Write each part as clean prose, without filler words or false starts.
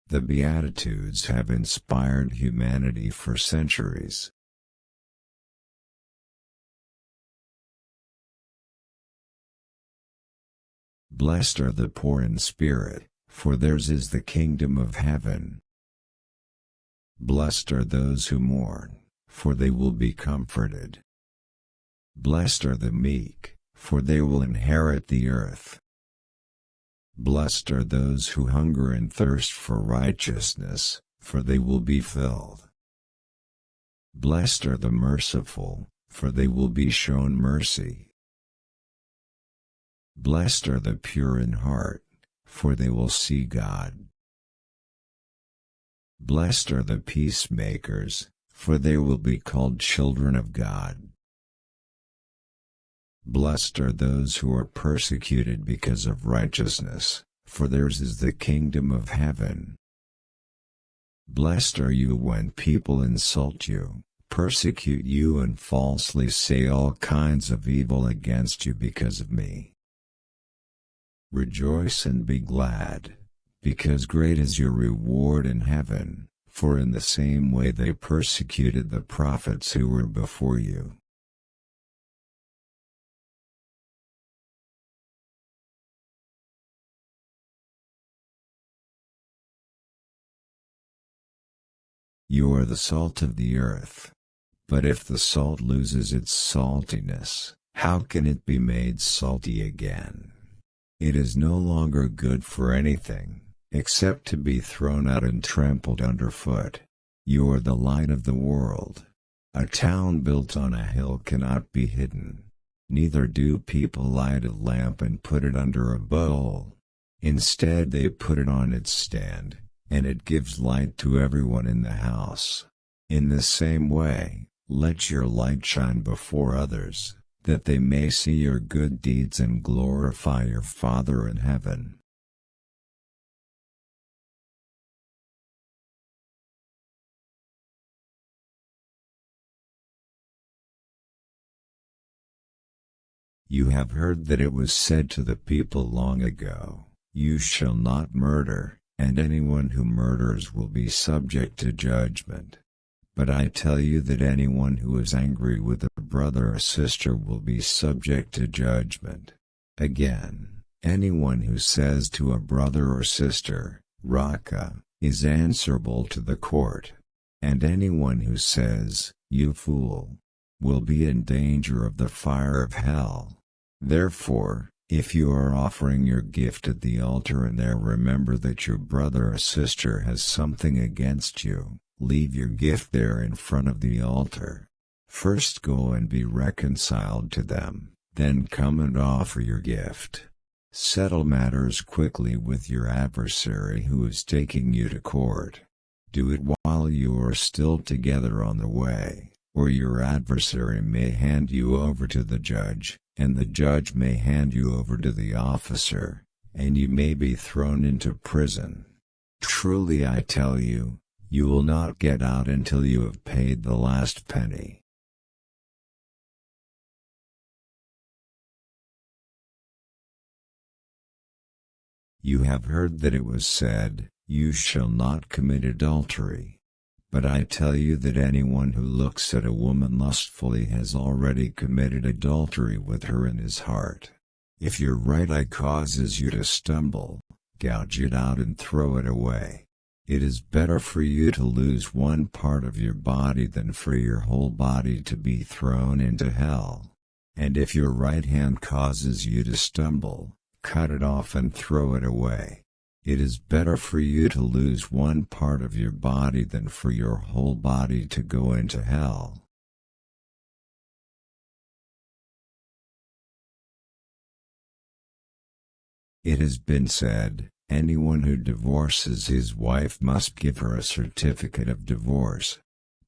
The Beatitudes have inspired humanity for centuries. Blessed are the poor in spirit, for theirs is the kingdom of heaven. Blessed are those who mourn, for they will be comforted. Blessed are the meek, for they will inherit the earth. Blessed are those who hunger and thirst for righteousness, for they will be filled. Blessed are the merciful, for they will be shown mercy. Blessed are the pure in heart, for they will see God. Blessed are the peacemakers, for they will be called children of God. Blessed are those who are persecuted because of righteousness, for theirs is the kingdom of heaven. Blessed are you when people insult you, persecute you and falsely say all kinds of evil against you because of me. Rejoice and be glad, because great is your reward in heaven, for in the same way they persecuted the prophets who were before you. You are the salt of the earth. But if the salt loses its saltiness, how can it be made salty again? It is no longer good for anything, except to be thrown out and trampled underfoot. You are the light of the world. A town built on a hill cannot be hidden. Neither do people light a lamp and put it under a bowl. Instead they put it on its stand, and it gives light to everyone in the house. In the same way, let your light shine before others, that they may see your good deeds and glorify your Father in heaven. You have heard that it was said to the people long ago, "You shall not murder, and anyone who murders will be subject to judgment." But I tell you that anyone who is angry with a brother or sister will be subject to judgment. Again, anyone who says to a brother or sister, "Raka," is answerable to the court. And anyone who says, "You fool," will be in danger of the fire of hell. Therefore, if you are offering your gift at the altar and there remember that your brother or sister has something against you, leave your gift there in front of the altar. First go and be reconciled to them, then come and offer your gift. Settle matters quickly with your adversary who is taking you to court. Do it while you are still together on the way, or your adversary may hand you over to the judge, and the judge may hand you over to the officer, and you may be thrown into prison. Truly I tell you, you will not get out until you have paid the last penny. You have heard that it was said, "You shall not commit adultery." But I tell you that anyone who looks at a woman lustfully has already committed adultery with her in his heart. If your right eye causes you to stumble, gouge it out and throw it away. It is better for you to lose one part of your body than for your whole body to be thrown into hell. And if your right hand causes you to stumble, cut it off and throw it away. It is better for you to lose one part of your body than for your whole body to go into hell. It has been said, "Anyone who divorces his wife must give her a certificate of divorce."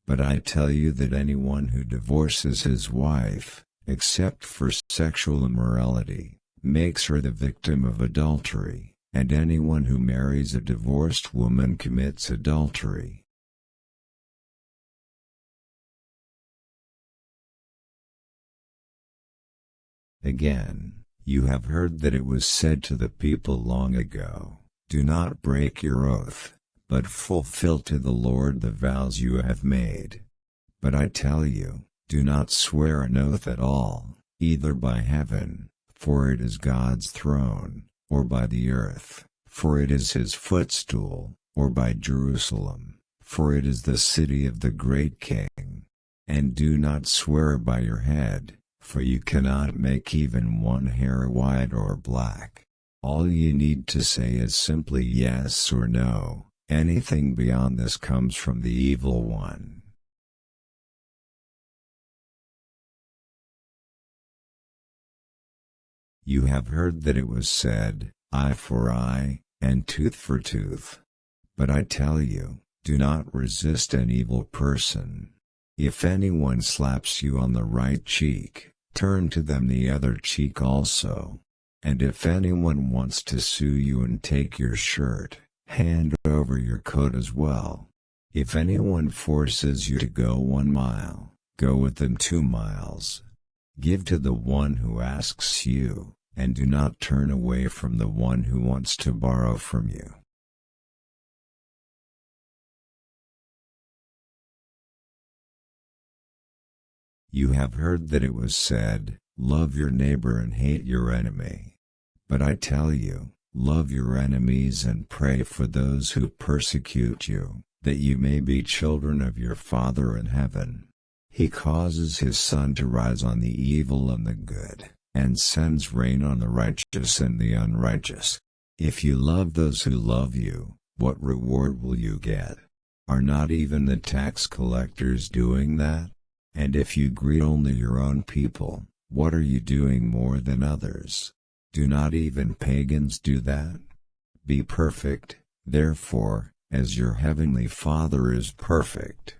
But I tell you that anyone who divorces his wife, except for sexual immorality, makes her the victim of adultery, and anyone who marries a divorced woman commits adultery. Again, you have heard that it was said to the people long ago, "Do not break your oath, but fulfill to the Lord the vows you have made. But I tell you, do not swear an oath at all, either by heaven, for it is God's throne, or by the earth, for it is his footstool, or by Jerusalem, for it is the city of the great King. And do not swear by your head, for you cannot make even one hair white or black. All you need to say is simply yes or no. Anything beyond this comes from the evil one. You have heard that it was said, eye for eye, and tooth for tooth. But I tell you, do not resist an evil person. If anyone slaps you on the right cheek, turn to them the other cheek also. And if anyone wants to sue you and take your shirt, hand over your coat as well. If anyone forces you to go 1 mile, go with them 2 miles. Give to the one who asks you, and do not turn away from the one who wants to borrow from you. You have heard that it was said, love your neighbor and hate your enemy. But I tell you, love your enemies and pray for those who persecute you, that you may be children of your Father in heaven. He causes his sun to rise on the evil and the good, and sends rain on the righteous and the unrighteous. If you love those who love you, what reward will you get? Are not even the tax collectors doing that? And if you greet only your own people, what are you doing more than others? Do not even pagans do that? Be perfect, therefore, as your heavenly Father is perfect.